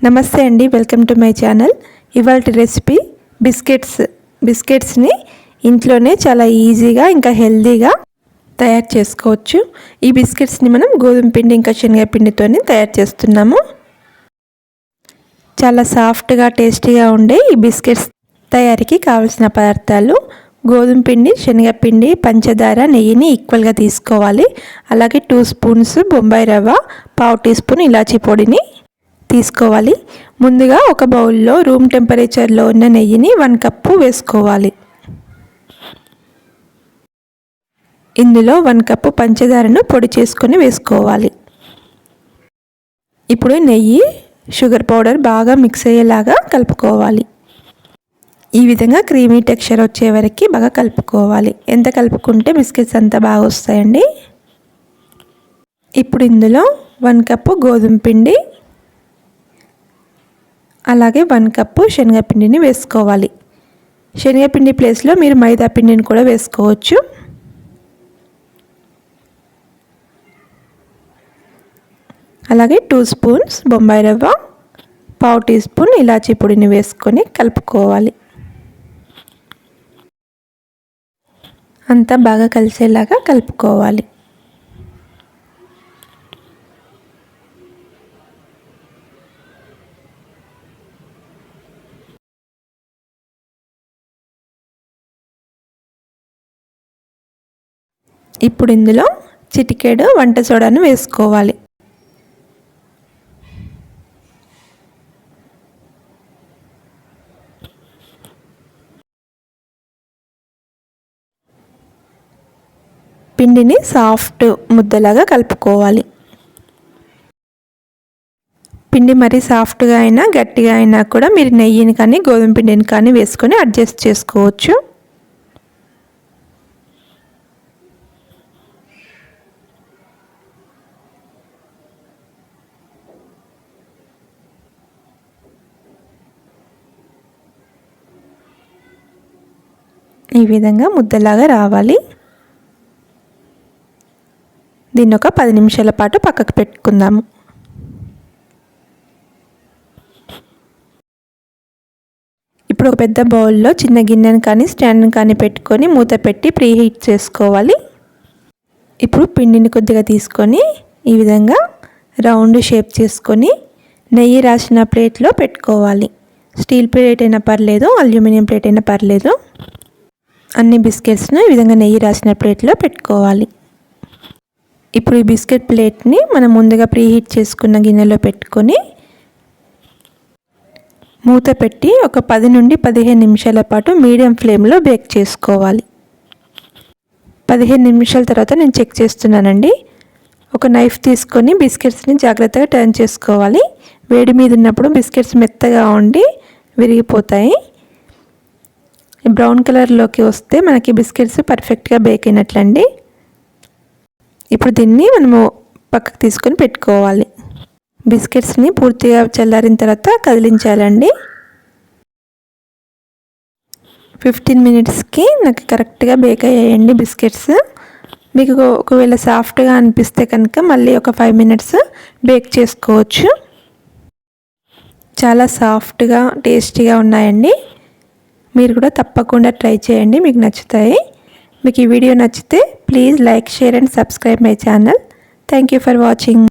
నమస్తే అండి, welcome to my channel. ఇవాల్టి రెసిపీ బిస్కెట్స్ని ఇంట్లోనే చాలా ఈజీగా ఇంకా హెల్తీగా తయారు చేసుకోవచ్చు. ఈ బిస్కెట్స్ని మనం గోధుమ పిండి ఇంకా శనగపిండితో తయారు చేస్తున్నాము. చాలా సాఫ్ట్గా టేస్టీగా ఉండే ఈ బిస్కెట్స్ తయారీకి కావాల్సిన పదార్థాలు: గోధుమ పిండి, శనగపిండి, పంచదార, నెయ్యిని ఈక్వల్గా తీసుకోవాలి. అలాగే 2 స్పూన్స్ బొంబాయి రవ్వ, 1/2 టీ స్పూన్ ఇలాచీ పొడిని తీసుకోవాలి. ముందుగా ఒక బౌల్లో రూమ్ టెంపరేచర్లో ఉన్న నెయ్యిని 1 కప్పు వేసుకోవాలి. ఇందులో 1 కప్పు పంచదారను పొడి చేసుకొని వేసుకోవాలి. ఇప్పుడు నెయ్యి, షుగర్ పౌడర్ బాగా మిక్స్ అయ్యేలాగా కలుపుకోవాలి. ఈ విధంగా క్రీమీ టెక్స్చర్ వచ్చే వరకు బాగా కలుపుకోవాలి. ఎంత కలుపుకుంటే బిస్కెట్స్ అంత బాగా వస్తాయండి. ఇప్పుడు ఇందులో 1 కప్పు గోధుమ పిండి, అలాగే 1 కప్పు శనగపిండిని వేసుకోవాలి. శనగపిండి ప్లేస్లో మీరు మైదా పిండిని కూడా వేసుకోవచ్చు. అలాగే 2 స్పూన్స్ బొంబాయి రవ్వ, 1/2 టీ స్పూన్ ఇలాచీ పొడిని వేసుకొని కలుపుకోవాలి. అంతా బాగా కలిసేలాగా కలుపుకోవాలి. ఇప్పుడు ఇందులో చిటికెడు వంట సోడాను వేసుకోవాలి. పిండిని సాఫ్ట్ ముద్దలాగా కలుపుకోవాలి. పిండి మరి సాఫ్ట్గా అయినా గట్టిగా అయినా కూడా మీరు నెయ్యిని కానీ గోధుమ పిండిని కానీ వేసుకొని అడ్జస్ట్ చేసుకోవచ్చు. ఈ విధంగా ముద్దలాగా రావాలి. దీన్ని ఒక 10 నిమిషాల పాటు పక్కకు పెట్టుకుందాము. ఇప్పుడు ఒక పెద్ద బౌల్లో చిన్న గిన్నెను కానీ స్టాండ్ని కానీ పెట్టుకొని మూత పెట్టి ప్రీహీట్ చేసుకోవాలి. ఇప్పుడు పిండిని కొద్దిగా తీసుకొని ఈ విధంగా రౌండ్ షేప్ చేసుకొని నెయ్యి రాసిన ప్లేట్లో పెట్టుకోవాలి. స్టీల్ ప్లేట్ అయినా పర్లేదు, అల్యూమినియం ప్లేట్ అయినా పర్లేదు. అన్ని బిస్కెట్స్ను ఈ విధంగా నెయ్యి రాసిన ప్లేట్లో పెట్టుకోవాలి. ఇప్పుడు ఈ బిస్కెట్ ప్లేట్ని మనం ముందుగా ప్రీహీట్ చేసుకున్న గిన్నెలో పెట్టుకొని మూత పెట్టి ఒక 10 నుండి 15 నిమిషాల పాటు మీడియం ఫ్లేమ్లో బేక్ చేసుకోవాలి. 15 నిమిషాల తర్వాత నేను చెక్ చేస్తున్నానండి. ఒక నైఫ్ తీసుకొని బిస్కెట్స్ని జాగ్రత్తగా టర్న్ చేసుకోవాలి. వేడి మీద ఉన్నప్పుడు బిస్కెట్స్ మెత్తగా ఉండి విరిగిపోతాయి. బ్రౌన్ కలర్లోకి వస్తే మనకి బిస్కెట్స్ పర్ఫెక్ట్గా బేక్ అయినట్లండి. ఇప్పుడు దీన్ని మనము పక్కకు తీసుకొని పెట్టుకోవాలి. బిస్కెట్స్ని పూర్తిగా చల్లారిన తర్వాత కదిలించాలండి. 15 మినిట్స్కి నాకు కరెక్ట్గా బేక్ అయ్యాయండి బిస్కెట్స్. మీకు ఒకవేళ సాఫ్ట్గా అనిపిస్తే కనుక మళ్ళీ ఒక 5 మినిట్స్ బేక్ చేసుకోవచ్చు. చాలా సాఫ్ట్గా టేస్టీగా ఉన్నాయండి. మీరు కూడా తప్పకుండా ట్రై చేయండి, మీకు నచ్చుతాయి. మీకు ఈ వీడియో నచ్చితే please like, share and subscribe my channel. Thank you for watching.